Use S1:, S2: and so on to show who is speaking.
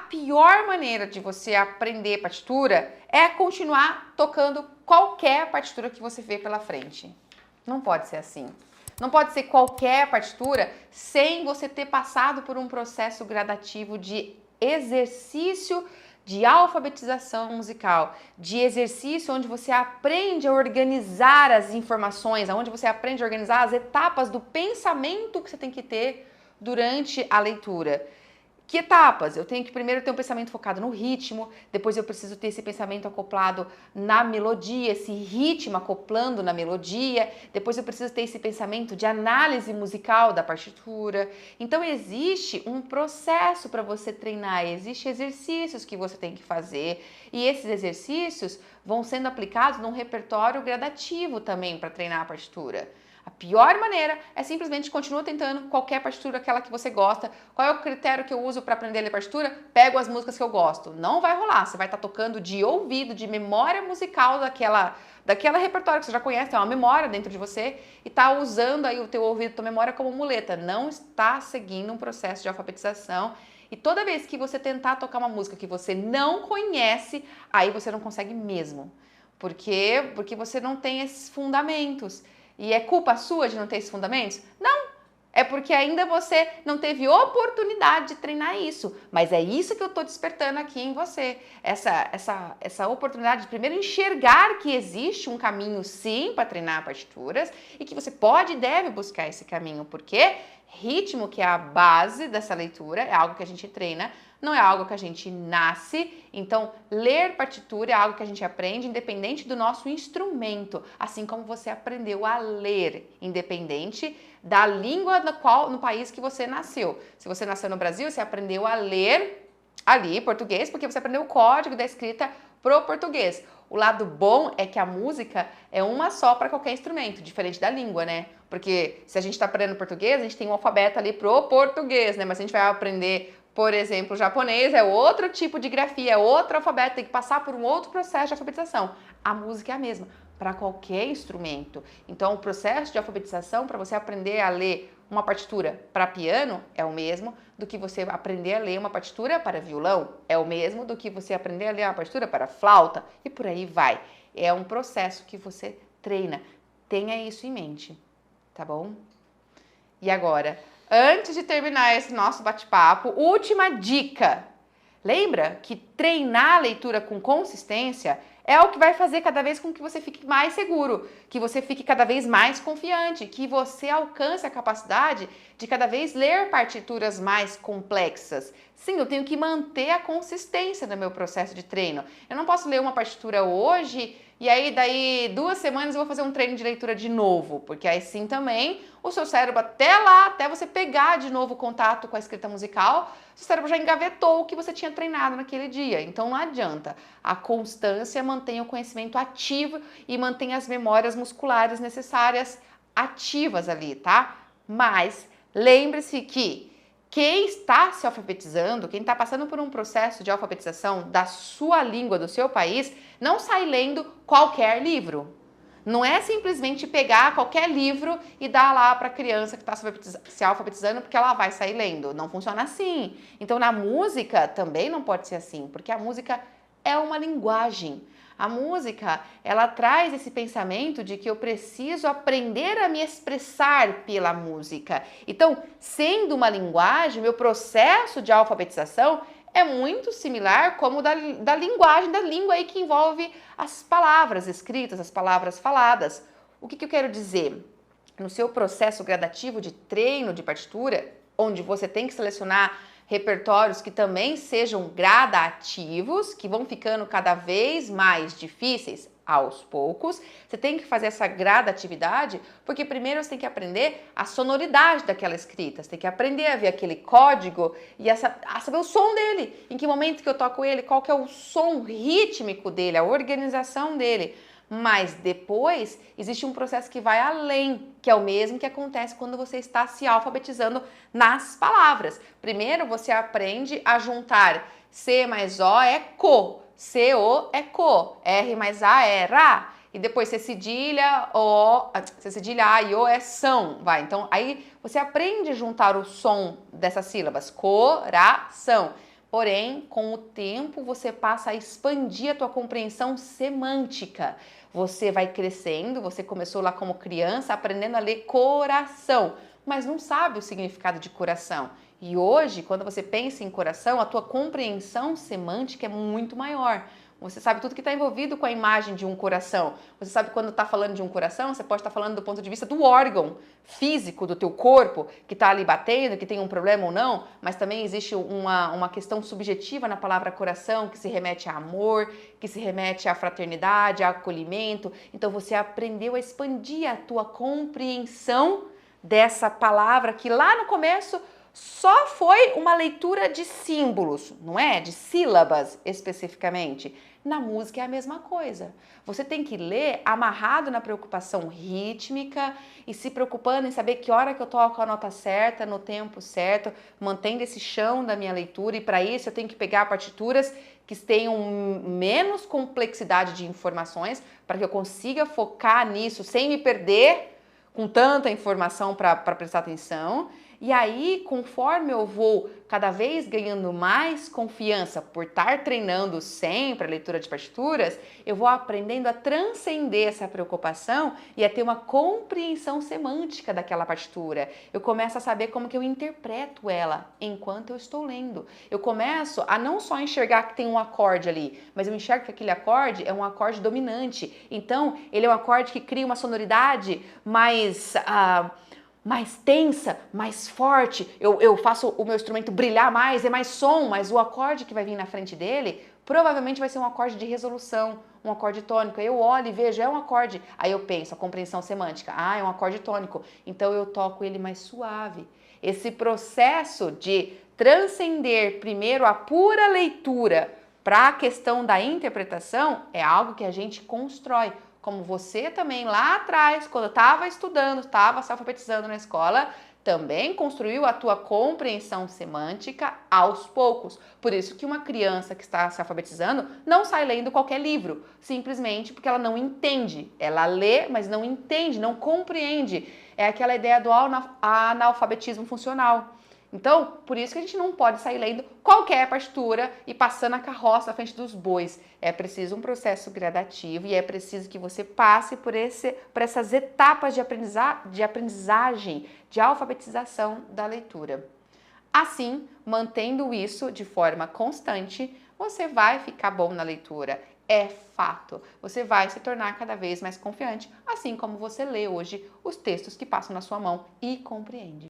S1: pior maneira de você aprender partitura é continuar tocando qualquer partitura que você vê pela frente. Não pode ser assim. Não pode ser qualquer partitura sem você ter passado por um processo gradativo de exercício de alfabetização musical, de exercício onde você aprende a organizar as informações, onde você aprende a organizar as etapas do pensamento que você tem que ter durante a leitura. Que etapas? Eu tenho que primeiro ter um pensamento focado no ritmo, depois eu preciso ter esse pensamento acoplado na melodia, esse ritmo acoplando na melodia, depois eu preciso ter esse pensamento de análise musical da partitura. Então existe um processo para você treinar, existem exercícios que você tem que fazer e esses exercícios vão sendo aplicados num repertório gradativo também para treinar a partitura. A pior maneira é simplesmente continua tentando qualquer partitura, aquela que você gosta. Qual é o critério que eu uso para aprender a ler partitura? Pego as músicas que eu gosto. Não vai rolar, você vai estar tocando de ouvido, de memória musical daquela repertório que você já conhece, é uma memória dentro de você e está usando aí o teu ouvido, tua memória como muleta. Não está seguindo um processo de alfabetização. E toda vez que você tentar tocar uma música que você não conhece, aí você não consegue mesmo. Por quê? Porque você não tem esses fundamentos. E é culpa sua de não ter esses fundamentos? Não! É porque ainda você não teve oportunidade de treinar isso. Mas é isso que eu estou despertando aqui em você. Essa oportunidade de primeiro enxergar que existe um caminho sim para treinar partituras e que você pode e deve buscar esse caminho. Porque ritmo, que é a base dessa leitura, é algo que a gente treina, não é algo que a gente nasce. Então, ler partitura é algo que a gente aprende independente do nosso instrumento, assim como você aprendeu a ler, independente da língua no país que você nasceu. Se você nasceu no Brasil, você aprendeu a ler ali português, porque você aprendeu o código da escrita pro português. O lado bom é que a música é uma só para qualquer instrumento, diferente da língua, né? Porque se a gente está aprendendo português, a gente tem um alfabeto ali pro português, né? Mas se a gente vai aprender, por exemplo, japonês, é outro tipo de grafia, é outro alfabeto, tem que passar por um outro processo de alfabetização. A música é a mesma, para qualquer instrumento. Então, o processo de alfabetização, para você aprender a ler uma partitura para piano, é o mesmo do que você aprender a ler uma partitura para violão, é o mesmo do que você aprender a ler uma partitura para flauta, e por aí vai. É um processo que você treina. Tenha isso em mente, tá bom? E agora, antes de terminar esse nosso bate-papo, última dica. Lembra que treinar a leitura com consistência é o que vai fazer cada vez com que você fique mais seguro, que você fique cada vez mais confiante, que você alcance a capacidade de cada vez ler partituras mais complexas. Sim, eu tenho que manter a consistência no meu processo de treino. Eu não posso ler uma partitura hoje e aí daí 2 semanas eu vou fazer um treino de leitura de novo, porque aí sim também o seu cérebro até você pegar de novo contato com a escrita musical, seu cérebro já engavetou o que você tinha treinado naquele dia. Então não adianta. A constância mantém o conhecimento ativo e mantém as memórias musculares necessárias ativas ali, tá? Mas lembre-se que quem está se alfabetizando, quem está passando por um processo de alfabetização da sua língua, do seu país, não sai lendo qualquer livro. Não é simplesmente pegar qualquer livro e dar lá para a criança que está se alfabetizando porque ela vai sair lendo. Não funciona assim. Então, na música também não pode ser assim, porque a música é uma linguagem. A música, ela traz esse pensamento de que eu preciso aprender a me expressar pela música. Então, sendo uma linguagem, meu processo de alfabetização é muito similar como da linguagem, da língua aí que envolve as palavras escritas, as palavras faladas. O que eu quero dizer? No seu processo gradativo de treino de partitura, onde você tem que selecionar repertórios que também sejam gradativos, que vão ficando cada vez mais difíceis aos poucos. Você tem que fazer essa gradatividade, porque primeiro você tem que aprender a sonoridade daquela escrita, você tem que aprender a ver aquele código e a saber o som dele, em que momento que eu toco ele, qual que é o som rítmico dele, a organização dele. Mas depois existe um processo que vai além, que é o mesmo que acontece quando você está se alfabetizando nas palavras. Primeiro você aprende a juntar C mais O é co, C-O é co, R mais A é ra. E depois C cedilha A e O é são, vai. Então aí você aprende a juntar o som dessas sílabas, coração. Porém, com o tempo, você passa a expandir a tua compreensão semântica. Você vai crescendo, você começou lá como criança, aprendendo a ler coração, mas não sabe o significado de coração. E hoje, quando você pensa em coração, a tua compreensão semântica é muito maior. Você sabe tudo que está envolvido com a imagem de um coração. Você sabe quando está falando de um coração, você pode estar falando do ponto de vista do órgão físico do teu corpo, que está ali batendo, que tem um problema ou não, mas também existe uma questão subjetiva na palavra coração, que se remete a amor, que se remete à fraternidade, a acolhimento. Então você aprendeu a expandir a tua compreensão dessa palavra que lá no começo só foi uma leitura de símbolos, não é? De sílabas especificamente. Na música é a mesma coisa. Você tem que ler amarrado na preocupação rítmica e se preocupando em saber que hora que eu toco a nota certa, no tempo certo, mantendo esse chão da minha leitura, e para isso eu tenho que pegar partituras que tenham menos complexidade de informações para que eu consiga focar nisso sem me perder com tanta informação para prestar atenção. E aí, conforme eu vou cada vez ganhando mais confiança por estar treinando sempre a leitura de partituras, eu vou aprendendo a transcender essa preocupação e a ter uma compreensão semântica daquela partitura. Eu começo a saber como que eu interpreto ela enquanto eu estou lendo. Eu começo a não só enxergar que tem um acorde ali, mas eu enxergo que aquele acorde é um acorde dominante. Então, ele é um acorde que cria uma sonoridade mais tensa, mais forte, eu faço o meu instrumento brilhar mais, é mais som, mas o acorde que vai vir na frente dele provavelmente vai ser um acorde de resolução, um acorde tônico. Aí eu olho e vejo, é um acorde. Aí eu penso, a compreensão semântica, é um acorde tônico, então eu toco ele mais suave. Esse processo de transcender primeiro a pura leitura para a questão da interpretação é algo que a gente constrói. Como você também lá atrás, quando estava estudando, estava se alfabetizando na escola, também construiu a tua compreensão semântica aos poucos. Por isso que uma criança que está se alfabetizando não sai lendo qualquer livro, simplesmente porque ela não entende. Ela lê, mas não entende, não compreende. É aquela ideia do analfabetismo funcional. Então, por isso que a gente não pode sair lendo qualquer partitura e passando a carroça na frente dos bois. É preciso um processo gradativo e é preciso que você passe por essas etapas de aprendizagem, de alfabetização da leitura. Assim, mantendo isso de forma constante, você vai ficar bom na leitura. É fato. Você vai se tornar cada vez mais confiante, assim como você lê hoje os textos que passam na sua mão e compreende.